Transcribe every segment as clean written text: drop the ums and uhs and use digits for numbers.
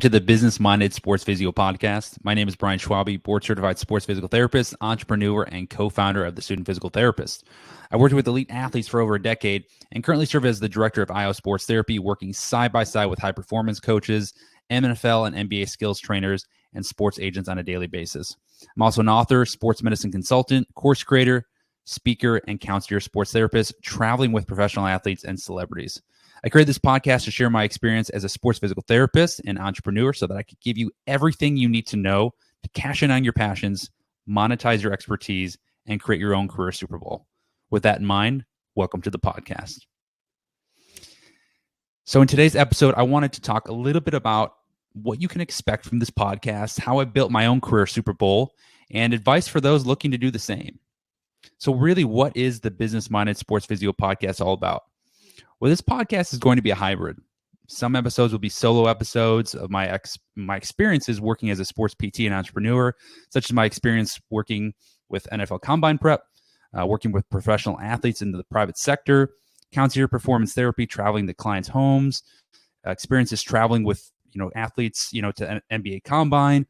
To the Business Minded Sports Physio podcast. My name is Brian Schwabe, board certified sports physical therapist, entrepreneur, and co-founder of the Student Physical Therapist. I worked with elite athletes for over a decade and currently serve as the director of IO Sports Therapy, working side by side with high performance coaches, NFL and NBA skills trainers, and sports agents on a daily basis. I'm also an author, sports medicine consultant, course creator, speaker, and concierge sports therapist, traveling with professional athletes and celebrities. I created this podcast to share my experience as a sports physical therapist and entrepreneur so that I could give you everything you need to know to cash in on your passions, monetize your expertise, and create your own career Super Bowl. With that in mind, welcome to the podcast. So in today's episode, I wanted to talk a little bit about what you can expect from this podcast, how I built my own career Super Bowl, and advice for those looking to do the same. So really, what is the Business Minded Sports Physio podcast all about? Well, this podcast is going to be a hybrid. Some episodes will be solo episodes of my experiences working as a sports PT and entrepreneur, such as my experience working with NFL Combine Prep, working with professional athletes in the private sector, concierge performance therapy, traveling to clients' homes, experiences traveling with athletes to NBA Combine,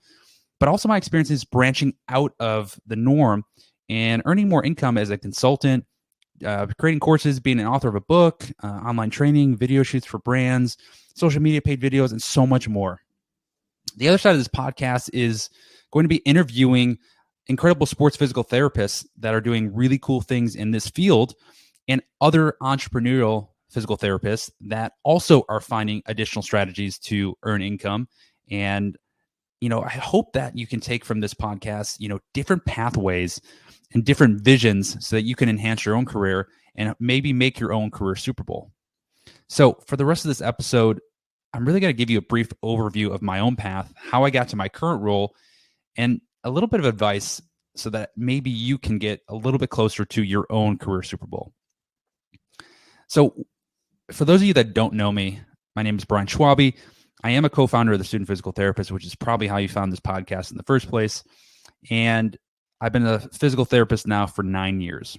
but also my experiences branching out of the norm and earning more income as a consultant, creating courses, being an author of a book, online training, video shoots for brands, social media paid videos, and so much more. The other side of this podcast is going to be interviewing incredible sports physical therapists that are doing really cool things in this field and other entrepreneurial physical therapists that also are finding additional strategies to earn income. And, I hope that you can take from this podcast, different pathways and different visions so that you can enhance your own career and maybe make your own career Super Bowl. So for the rest of this episode, I'm really going to give you a brief overview of my own path, how I got to my current role, and a little bit of advice so that maybe you can get a little bit closer to your own career Super Bowl. So for those of you that don't know me, my name is Brian Schwabe. I am a co-founder of the Student Physical Therapist, which is probably how you found this podcast in the first place. And I've been a physical therapist now for 9 years,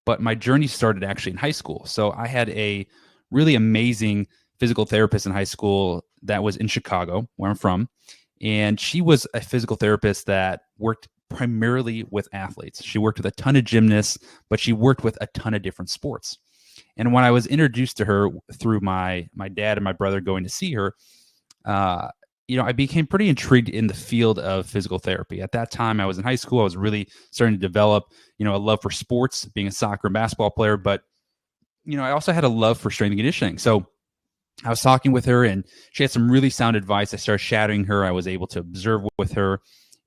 but my journey started actually in high school. So I had a really amazing physical therapist in high school that was in Chicago, where I'm from. And she was a physical therapist that worked primarily with athletes. She worked with a ton of gymnasts, but she worked with a ton of different sports. And when I was introduced to her through my dad and my brother going to see her, I became pretty intrigued in the field of physical therapy. At that time, I was in high school. I was really starting to develop, a love for sports, being a soccer and basketball player. But, I also had a love for strength and conditioning. So I was talking with her and she had some really sound advice. I started shadowing her. I was able to observe with her.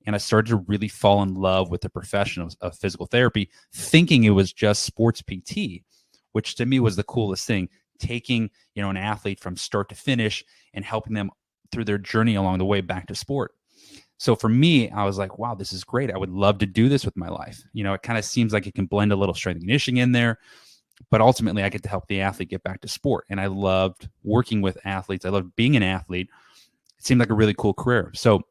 And I started to really fall in love with the profession of physical therapy, thinking it was just sports PT, which to me was the coolest thing, taking, an athlete from start to finish and helping them through their journey along the way back to sport. So for me, I was like, wow, this is great. I would love to do this with my life. It kind of seems like it can blend a little strength and conditioning in there, but ultimately I get to help the athlete get back to sport. And I loved working with athletes. I loved being an athlete. It seemed like a really cool career. So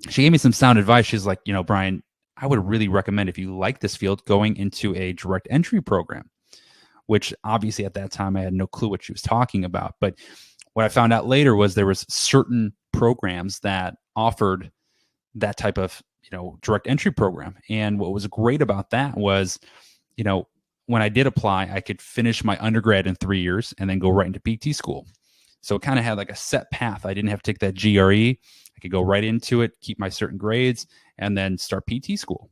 she gave me some sound advice. She's like, Brian, I would really recommend, if you like this field, going into a direct entry program, which obviously at that time I had no clue what she was talking about. But what I found out later was there was certain programs that offered that type of, direct entry program. And what was great about that was, when I did apply, I could finish my undergrad in 3 years and then go right into PT school. So it kind of had like a set path. I didn't have to take that GRE. I could go right into it, keep my certain grades, and then start PT school.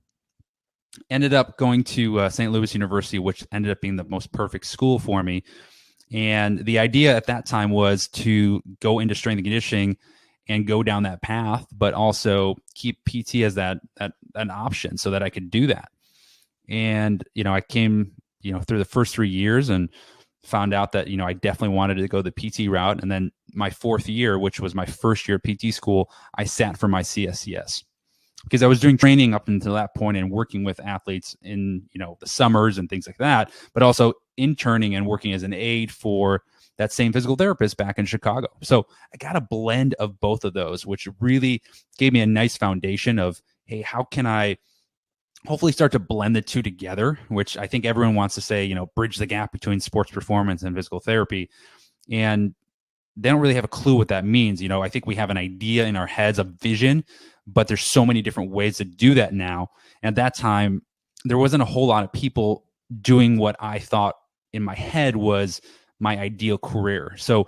Ended up going to St. Louis University, which ended up being the most perfect school for me. And the idea at that time was to go into strength and conditioning and go down that path, but also keep PT as that an option so that I could do that. And, I came, through the first 3 years and found out that, I definitely wanted to go the PT route. And then my fourth year, which was my first year of PT school, I sat for my CSCS. Because I was doing training up until that point and working with athletes in, the summers and things like that, but also interning and working as an aide for that same physical therapist back in Chicago. So I got a blend of both of those, which really gave me a nice foundation of, hey, how can I hopefully start to blend the two together, which I think everyone wants to say, bridge the gap between sports performance and physical therapy. And they don't really have a clue what that means. I think we have an idea in our heads, a vision, but there's so many different ways to do that now. And at that time, there wasn't a whole lot of people doing what I thought in my head was my ideal career. So,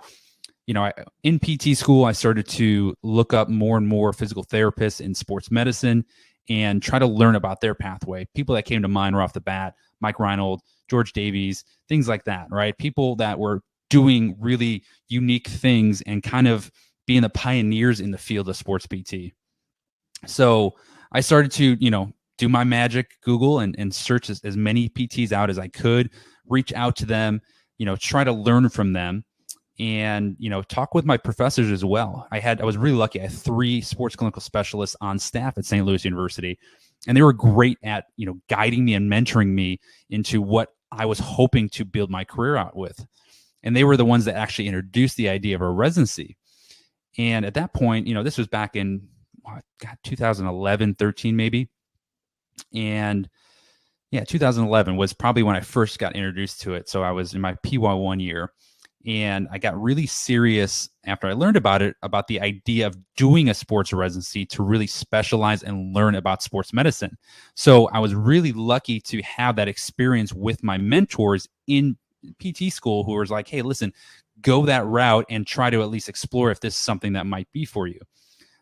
in PT school, I started to look up more and more physical therapists in sports medicine and try to learn about their pathway. People that came to mind right off the bat, Mike Reinold, George Davies, things like that, right? People that were doing really unique things and kind of being the pioneers in the field of sports PT. So I started to, do my magic Google and search as many PTs out as I could, reach out to them, try to learn from them, and talk with my professors as well. I was really lucky. I had 3 sports clinical specialists on staff at St. Louis University, and they were great at guiding me and mentoring me into what I was hoping to build my career out with. And they were the ones that actually introduced the idea of a residency. And at that point, this was back in 2011, 13 maybe. And yeah, 2011 was probably when I first got introduced to it. So I was in my PY1 year, and I got really serious after I learned about it, about the idea of doing a sports residency to really specialize and learn about sports medicine. So I was really lucky to have that experience with my mentors in PT school, who was like, hey, listen, go that route and try to at least explore if this is something that might be for you.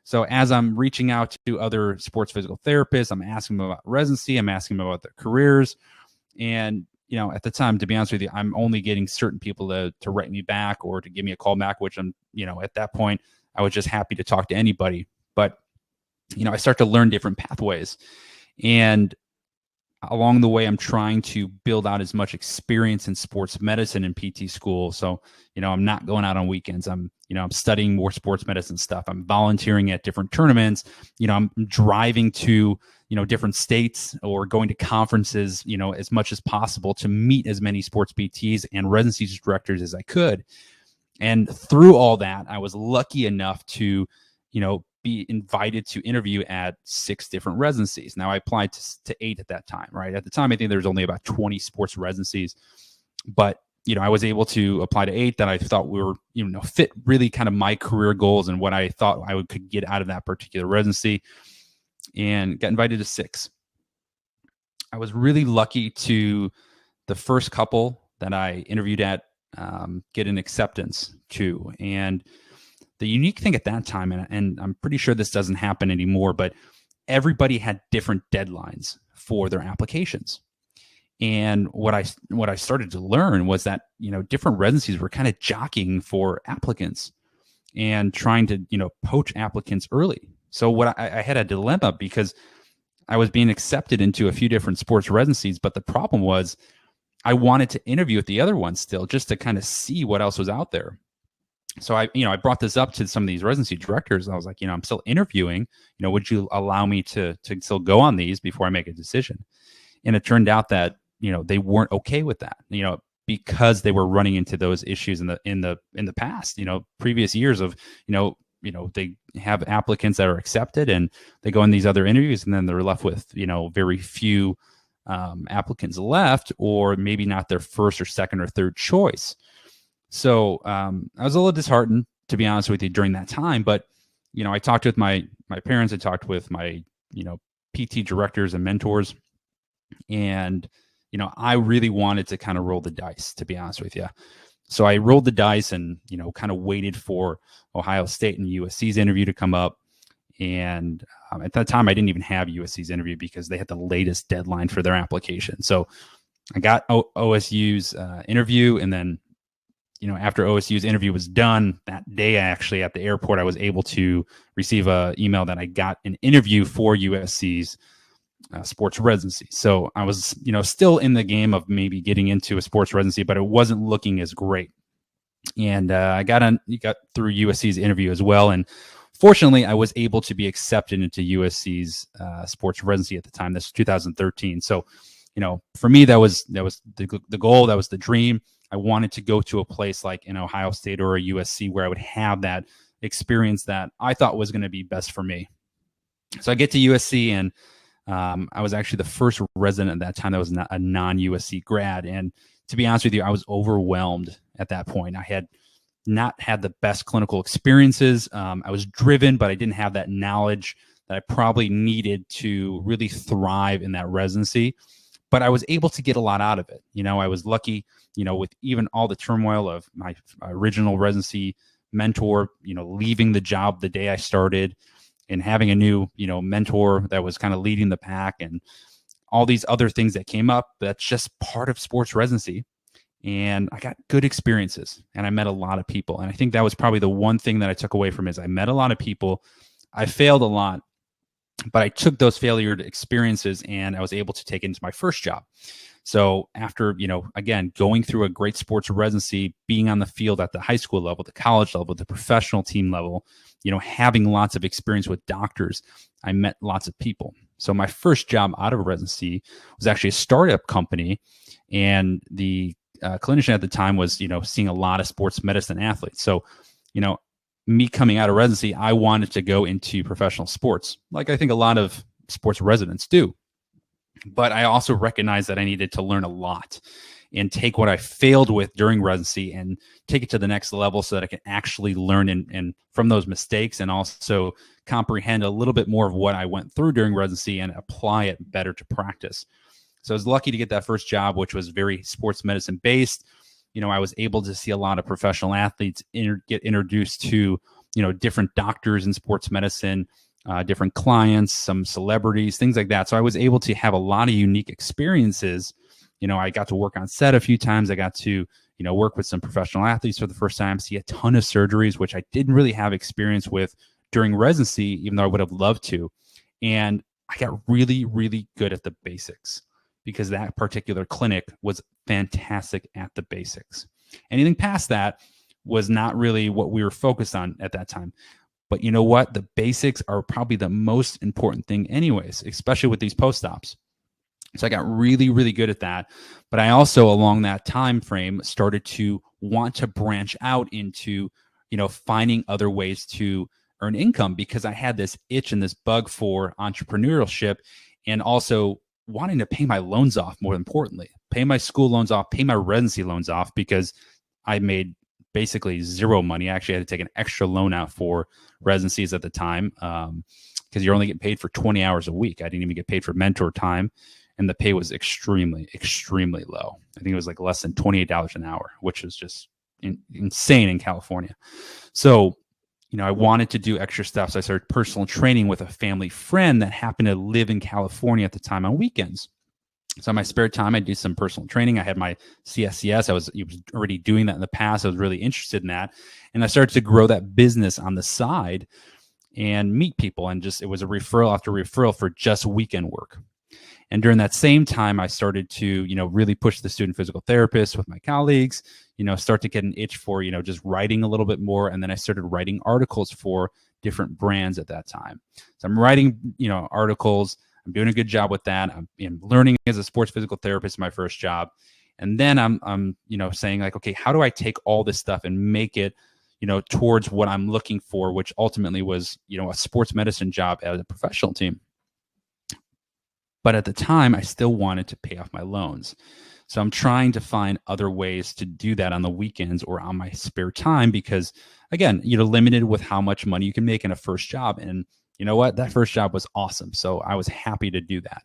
So as I'm reaching out to other sports physical therapists, I'm asking them about residency, I'm asking them about their careers. And, at the time, to be honest with you, I'm only getting certain people to write me back or to give me a call back, which I'm, at that point, I was just happy to talk to anybody. But, I start to learn different pathways. And along the way, I'm trying to build out as much experience in sports medicine in PT school. So, I'm not going out on weekends. I'm studying more sports medicine stuff. I'm volunteering at different tournaments. I'm driving to, different states or going to conferences, as much as possible to meet as many sports PTs and residency directors as I could. And through all that, I was lucky enough to, be invited to interview at 6 different residencies. Now I applied to 8 at that time, right? At the time, I think there was only about 20 sports residencies, but I was able to apply to 8 that I thought were, fit really kind of my career goals and what I thought I could get out of that particular residency, and got invited to 6. I was really lucky to the first couple that I interviewed at get an acceptance to. And the unique thing at that time, and I'm pretty sure this doesn't happen anymore, but everybody had different deadlines for their applications. And what I started to learn was that, different residencies were kind of jockeying for applicants and trying to, poach applicants early. So what I had a dilemma, because I was being accepted into a few different sports residencies, but the problem was I wanted to interview at the other ones still, just to kind of see what else was out there. So I brought this up to some of these residency directors. I was like, I'm still interviewing, would you allow me to still go on these before I make a decision? And it turned out that, they weren't okay with that, because they were running into those issues in the past, previous years of, they have applicants that are accepted and they go in these other interviews, and then they're left with, very few applicants left, or maybe not their first or second or third choice. So I was a little disheartened, to be honest with you, during that time. But, I talked with my parents, I talked with my, PT directors and mentors. And, I really wanted to kind of roll the dice, to be honest with you. So I rolled the dice and, kind of waited for Ohio State and USC's interview to come up. And at that time, I didn't even have USC's interview because they had the latest deadline for their application. So I got OSU's interview, and then, after OSU's interview was done that day, actually at the airport, I was able to receive an email that I got an interview for USC's sports residency. So I was, still in the game of maybe getting into a sports residency, but it wasn't looking as great. And I got through USC's interview as well. And fortunately, I was able to be accepted into USC's sports residency at the time. This was 2013. So, for me, that was the goal. That was the dream. I wanted to go to a place like an Ohio State or a USC where I would have that experience that I thought was going to be best for me. So I get to USC, and I was actually the first resident at that time that was a non-USC grad. And to be honest with you, I was overwhelmed at that point. I had, not had the best clinical experiences. I was driven, but I didn't have that knowledge that I probably needed to really thrive in that residency. But I was able to get a lot out of it. I was lucky, with even all the turmoil of my original residency mentor, leaving the job the day I started, and having a new, mentor that was kind of leading the pack, and all these other things that came up. That's just part of sports residency. And I got good experiences, and I met a lot of people. And I think that was probably the one thing that I took away from it, is I met a lot of people. I failed a lot, but I took those failure experiences and I was able to take it into my first job. So after, again, going through a great sports residency, being on the field at the high school level, the college level, the professional team level, having lots of experience with doctors, I met lots of people. So my first job out of residency was actually a startup company, and the clinician at the time was, seeing a lot of sports medicine athletes. So, me coming out of residency, I wanted to go into professional sports, like I think a lot of sports residents do. But I also recognized that I needed to learn a lot and take what I failed with during residency and take it to the next level, so that I can actually learn and from those mistakes, and also comprehend a little bit more of what I went through during residency and apply it better to practice. So I was lucky to get that first job, which was very sports medicine based. I was able to see a lot of professional athletes get introduced to, different doctors in sports medicine, different clients, some celebrities, things like that. So I was able to have a lot of unique experiences. I got to work on set a few times. I got to, work with some professional athletes for the first time, see a ton of surgeries, which I didn't really have experience with during residency, even though I would have loved to. And I got really, really good at the basics, because that particular clinic was fantastic at the basics. Anything past that was not really what we were focused on at that time. But you know what? The basics are probably the most important thing anyways, especially with these post-ops. So I got really, really good at that. But I also, along that time frame, started to want to branch out into, finding other ways to earn income, because I had this itch and this bug for entrepreneurship, and also wanting to pay my loans off, more importantly, pay my school loans off, pay my residency loans off, because I made basically zero money. I actually had to take an extra loan out for residencies at the time, because you're only getting paid for 20 hours a week. I didn't even get paid for mentor time, and the pay was extremely, extremely low. I think it was like less than $28 an hour, which is just insane in California. So, I wanted to do extra stuff. So I started personal training with a family friend that happened to live in California at the time on weekends. So in my spare time, I do some personal training. I had my CSCS. I was already doing that in the past. I was really interested in that. And I started to grow that business on the side and meet people. And it was a referral after referral for just weekend work. And during that same time, I started to, really push the student physical therapist with my colleagues, start to get an itch for, just writing a little bit more. And then I started writing articles for different brands at that time. So I'm writing, articles. I'm doing a good job with that. I'm learning as a sports physical therapist, my first job. And then I'm saying like, okay, how do I take all this stuff and make it, towards what I'm looking for, which ultimately was, a sports medicine job at a professional team. But at the time, I still wanted to pay off my loans. So I'm trying to find other ways to do that on the weekends or on my spare time, because again, limited with how much money you can make in a first job. And you know what? That first job was awesome. So I was happy to do that.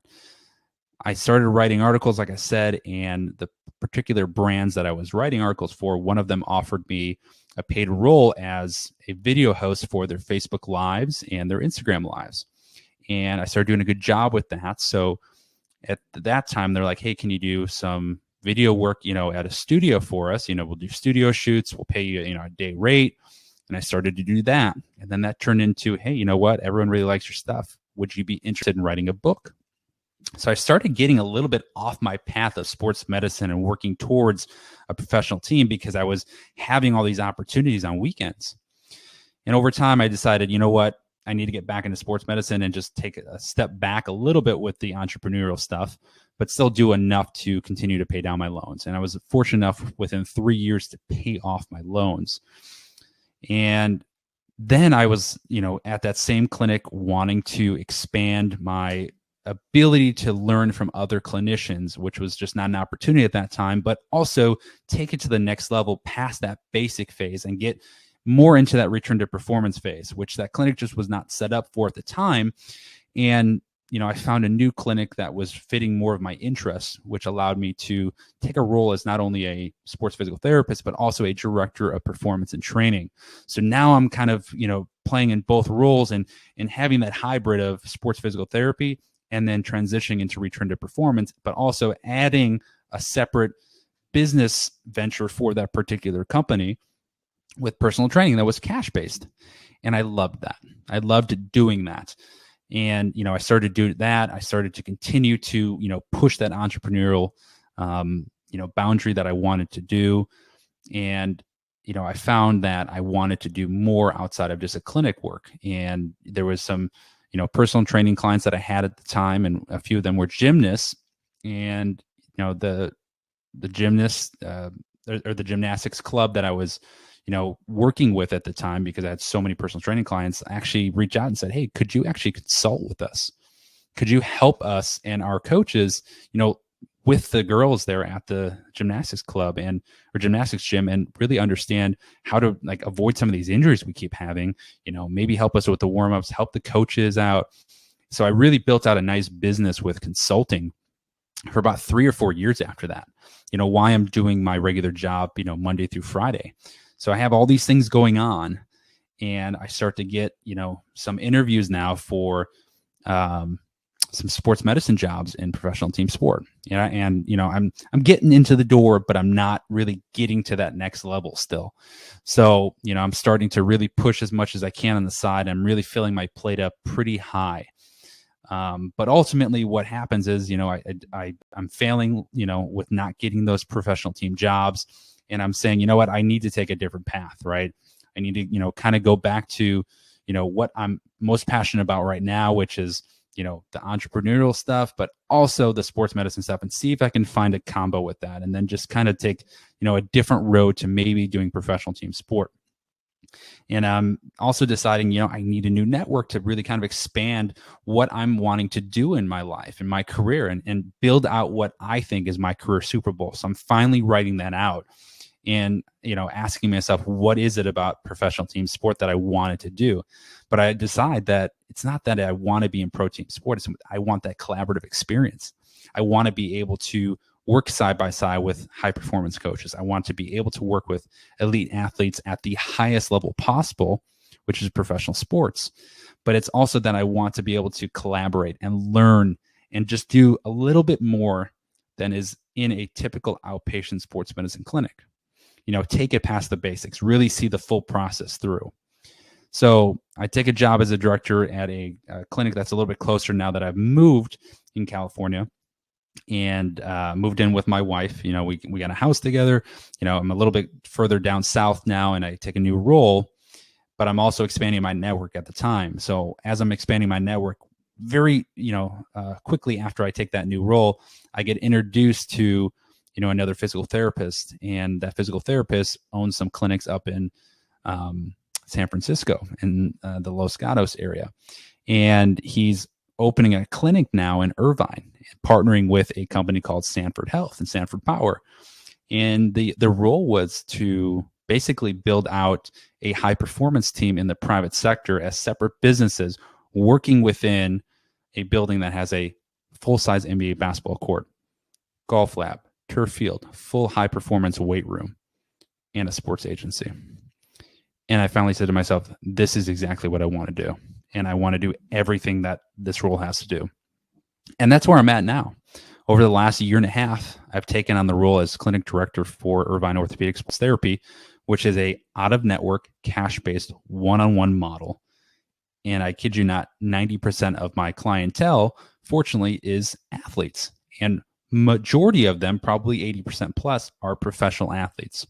I started writing articles, like I said, and the particular brands that I was writing articles for, one of them offered me a paid role as a video host for their Facebook Lives and their Instagram Lives. And I started doing a good job with that. So at that time, they're like, hey, can you do some video work, at a studio for us? We'll do studio shoots. We'll pay you, a day rate. And I started to do that. And then that turned into, hey, you know what? Everyone really likes your stuff. Would you be interested in writing a book? So I started getting a little bit off my path of sports medicine and working towards a professional team, because I was having all these opportunities on weekends. And over time, I decided, you know what? I need to get back into sports medicine and just take a step back a little bit with the entrepreneurial stuff, but still do enough to continue to pay down my loans. And I was fortunate enough within 3 years to pay off my loans. And then I was, at that same clinic wanting to expand my ability to learn from other clinicians, which was just not an opportunity at that time, but also take it to the next level past that basic phase and get more into that return to performance phase, which that clinic just was not set up for at the time. And I found a new clinic that was fitting more of my interests, which allowed me to take a role as not only a sports physical therapist, but also a director of performance and training. So now I'm kind of, playing in both roles and having that hybrid of sports physical therapy and then transitioning into return to performance, but also adding a separate business venture for that particular company with personal training that was cash-based. And I loved that. I loved doing that. And, I started to do that. I started to continue to, push that entrepreneurial, boundary that I wanted to do. And, I found that I wanted to do more outside of just a clinic work. And there was some, personal training clients that I had at the time, and a few of them were gymnasts. And, the gymnasts or the gymnastics club that I was, working with at the time, because I had so many personal training clients, actually reached out and said, "Hey, could you actually consult with us? Could you help us and our coaches, with the girls there at the gymnastics club or gymnastics gym, and really understand how to avoid some of these injuries we keep having, maybe help us with the warm-ups, help the coaches out." So I really built out a nice business with consulting for about 3 or 4 years after that, why I'm doing my regular job, Monday through Friday. So I have all these things going on, and I start to get, some interviews now for some sports medicine jobs in professional team sport. And I'm getting into the door, but I'm not really getting to that next level still. So, I'm starting to really push as much as I can on the side. I'm really filling my plate up pretty high. But ultimately what happens is, I'm failing, with not getting those professional team jobs. And I'm saying, what, I need to take a different path, right? I need to, kind of go back to, what I'm most passionate about right now, which is, the entrepreneurial stuff, but also the sports medicine stuff, and see if I can find a combo with that. And then just kind of take, a different road to maybe doing professional team sport. And I'm also deciding, I need a new network to really kind of expand what I'm wanting to do in my life, in my career, and build out what I think is my career Super Bowl. So I'm finally writing that out and, asking myself, what is it about professional team sport that I wanted to do? But I decide that it's not that I want to be in pro team sport. I want that collaborative experience. I want to be able to work side by side with high performance coaches. I want to be able to work with elite athletes at the highest level possible, which is professional sports. But it's also that I want to be able to collaborate and learn and just do a little bit more than is in a typical outpatient sports medicine clinic. Take it past the basics, really see the full process through. So I take a job as a director at a clinic that's a little bit closer now that I've moved in California, and moved in with my wife. We got a house together. I'm a little bit further down south now, and I take a new role, but I'm also expanding my network at the time. So as I'm expanding my network, very, quickly after I take that new role, I get introduced to, another physical therapist, and that physical therapist owns some clinics up in San Francisco in the Los Gatos area. And he's opening a clinic now in Irvine, partnering with a company called Sanford Health and Sanford Power. And the role was to basically build out a high performance team in the private sector as separate businesses working within a building that has a full-size NBA basketball court, golf lab, turf field, full high performance weight room, and a sports agency. And I finally said to myself, this is exactly what I want to do. And I want to do everything that this role has to do. And that's where I'm at now. Over the last year and a half, I've taken on the role as clinic director for Irvine Orthopedic Sports Therapy, which is a out-of-network, cash-based, one-on-one model. And I kid you not, 90% of my clientele, fortunately, is athletes. And majority of them, probably 80% plus, are professional athletes.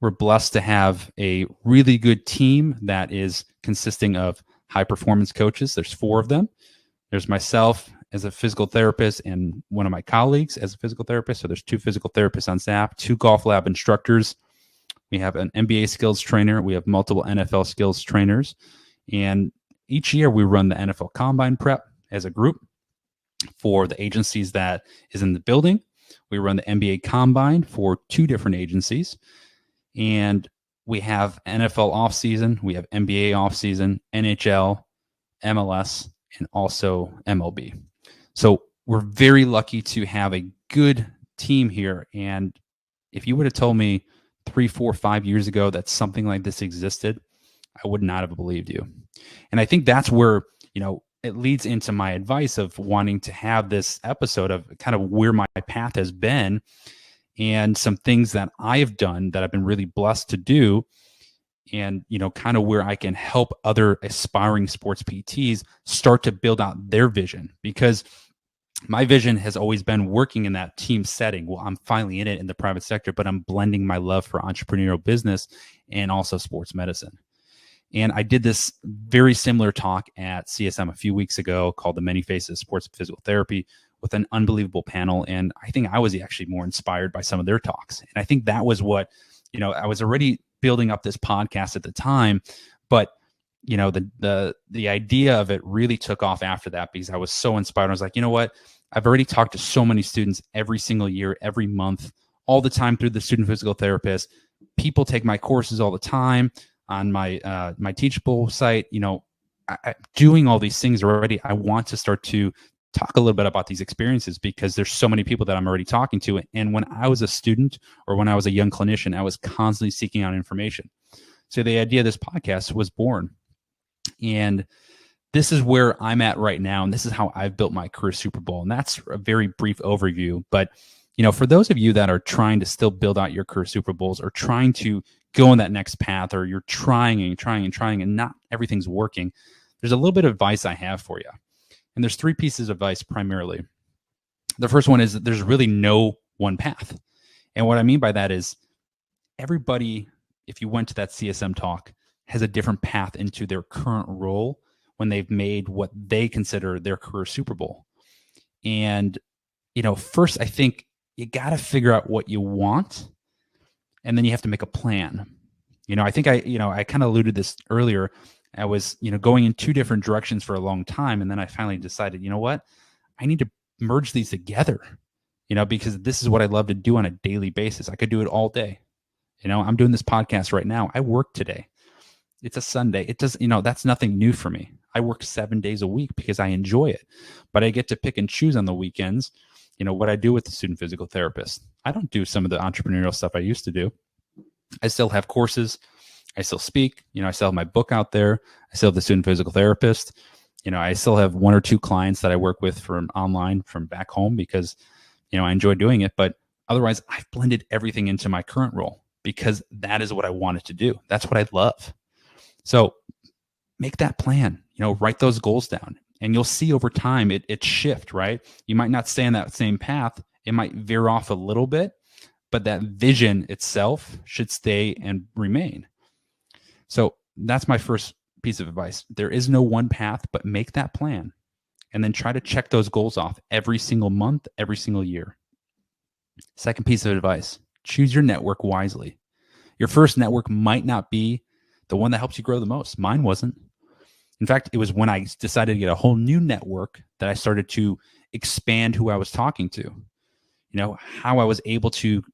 We're blessed to have a really good team that is consisting of high-performance coaches. There's 4 of them. There's myself as a physical therapist and one of my colleagues as a physical therapist. So there's 2 physical therapists on staff, 2 golf lab instructors. We have an NBA skills trainer. We have multiple NFL skills trainers. And each year we run the NFL Combine Prep as a group. for the agencies that is in the building. We run the NBA Combine for 2 different agencies. And we have NFL offseason, we have NBA offseason, NHL, MLS, and also MLB. So we're very lucky to have a good team here. And if you would have told me 3, 4, 5 years ago that something like this existed, I would not have believed you. And I think that's where, it leads into my advice of wanting to have this episode of kind of where my path has been and some things that I have done that I've been really blessed to do. And, kind of where I can help other aspiring sports PTs start to build out their vision, because my vision has always been working in that team setting. Well, I'm finally in it in the private sector, but I'm blending my love for entrepreneurial business and also sports medicine. And I did this very similar talk at CSM a few weeks ago called The Many Faces of Sports Physical Therapy with an unbelievable panel. And I think I was actually more inspired by some of their talks. And I think that was what, I was already building up this podcast at the time, but the idea of it really took off after that because I was so inspired. I was like, you know what? I've already talked to so many students every single year, every month, all the time through the student physical therapist. People take my courses all the time on my my Teachable site. Doing all these things already. I want to start to talk a little bit about these experiences because there's so many people that I'm already talking to. And when I was a student or when I was a young clinician, I was constantly seeking out information. So the idea of this podcast was born. And this is where I'm at right now. And this is how I've built my career Super Bowl. And that's a very brief overview. But, for those of you that are trying to still build out your career Super Bowls or trying to go in that next path, or you're trying and not everything's working, there's a little bit of advice I have for you. And there's 3 pieces of advice primarily. The first one is that there's really no one path. And what I mean by that is everybody, if you went to that CSM talk, has a different path into their current role when they've made what they consider their career Super Bowl. And, first, I think you got to figure out what you want, and then you have to make a plan. I think I kind of alluded this earlier. I was, going in 2 different directions for a long time. And then I finally decided, you know what, I need to merge these together, because this is what I love to do on a daily basis. I could do it all day. I'm doing this podcast right now. I work today. It's a Sunday. It does, that's nothing new for me. I work 7 days a week because I enjoy it, but I get to pick and choose on the weekends, what I do with the student physical therapist. I don't do some of the entrepreneurial stuff I used to do. I still have courses. I still speak. I still have my book out there. I still have the student physical therapist. I still have 1 or 2 clients that I work with from online from back home because, I enjoy doing it. But otherwise, I've blended everything into my current role because that is what I wanted to do. That's what I love. So make that plan, write those goals down, and you'll see over time it shift, right? You might not stay on that same path. It might veer off a little bit, but that vision itself should stay and remain. So that's my first piece of advice. There is no one path, but make that plan and then try to check those goals off every single month, every single year. Second piece of advice, choose your network wisely. Your first network might not be the one that helps you grow the most. Mine wasn't. In fact, it was when I decided to get a whole new network that I started to expand who I was talking to. How I was able to,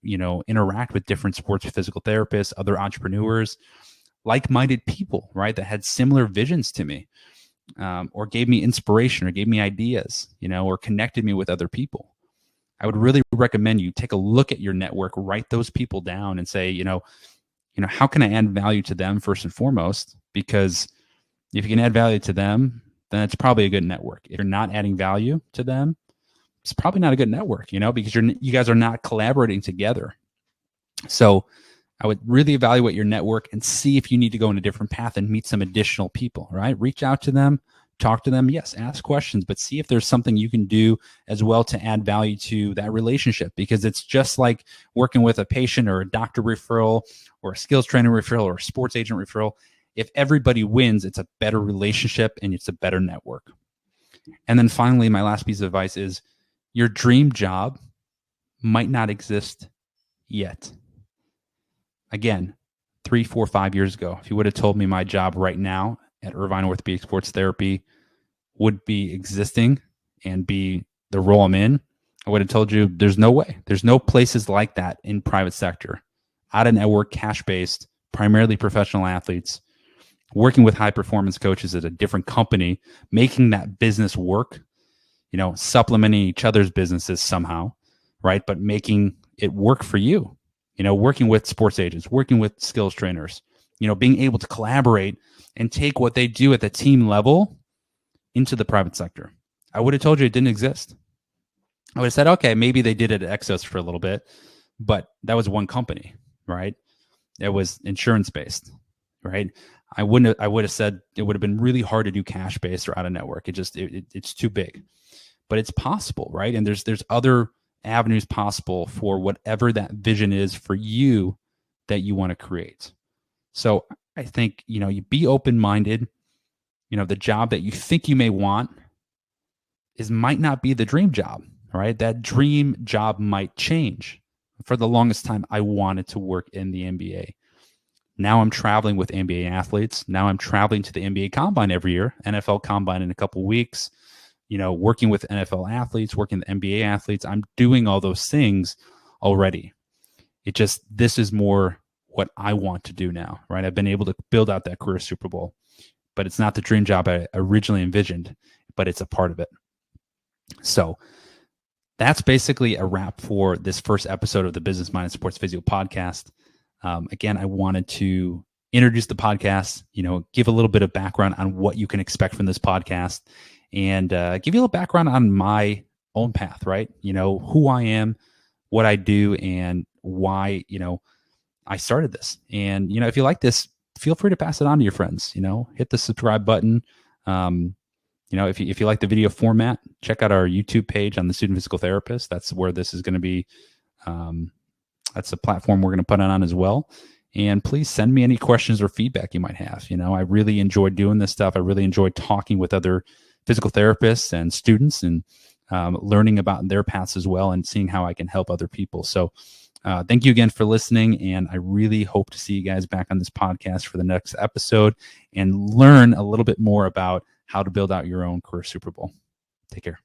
interact with different sports physical therapists, other entrepreneurs, like-minded people, right, that had similar visions to me, or gave me inspiration or gave me ideas, or connected me with other people. I would really recommend you take a look at your network, write those people down and say, how can I add value to them first and foremost? Because if you can add value to them, then it's probably a good network. If you're not adding value to them, it's probably not a good network, because you guys are not collaborating together. So I would really evaluate your network and see if you need to go in a different path and meet some additional people, right? Reach out to them, talk to them. Yes, ask questions, but see if there's something you can do as well to add value to that relationship, because it's just like working with a patient or a doctor referral or a skills training referral or a sports agent referral. If everybody wins, it's a better relationship and it's a better network. And then finally, my last piece of advice is your dream job might not exist yet. Again, 3, 4, 5 years ago, if you would have told me my job right now at Irvine Orthopedic Sports Therapy would be existing and be the role I'm in, I would have told you there's no way. There's no places like that in private sector. Out of network, cash-based, primarily professional athletes, working with high performance coaches at a different company, making that business work, supplementing each other's businesses somehow, right? But making it work for you, working with sports agents, working with skills trainers, being able to collaborate and take what they do at the team level into the private sector. I would have told you it didn't exist. I would have said, okay, maybe they did it at Exos for a little bit, but that was one company, right? It was insurance based, right? I would have said it would have been really hard to do cash based or out of network. It's too big, but it's possible, right? And there's other avenues possible for whatever that vision is for you that you want to create. So I think, you be open-minded. The job that you think you may want might not be the dream job, right? That dream job might change. For the longest time, I wanted to work in the NBA. Now I'm traveling with NBA athletes. Now I'm traveling to the NBA Combine every year, NFL Combine in a couple of weeks, working with NFL athletes, working with NBA athletes. I'm doing all those things already. This is more what I want to do now, right? I've been able to build out that career Super Bowl, but it's not the dream job I originally envisioned, but it's a part of it. So that's basically a wrap for this first episode of the Business Minded Sports Physio podcast. Again, I wanted to introduce the podcast, give a little bit of background on what you can expect from this podcast, and give you a little background on my own path, right? Who I am, what I do, and why, I started this. And, if you like this, feel free to pass it on to your friends, hit the subscribe button. If you like the video format, check out our YouTube page on the Student Physical Therapist. That's where this is going to be. That's the platform we're going to put it on as well. And please send me any questions or feedback you might have. I really enjoy doing this stuff. I really enjoy talking with other physical therapists and students and learning about their paths as well and seeing how I can help other people. So thank you again for listening. And I really hope to see you guys back on this podcast for the next episode and learn a little bit more about how to build out your own career Super Bowl. Take care.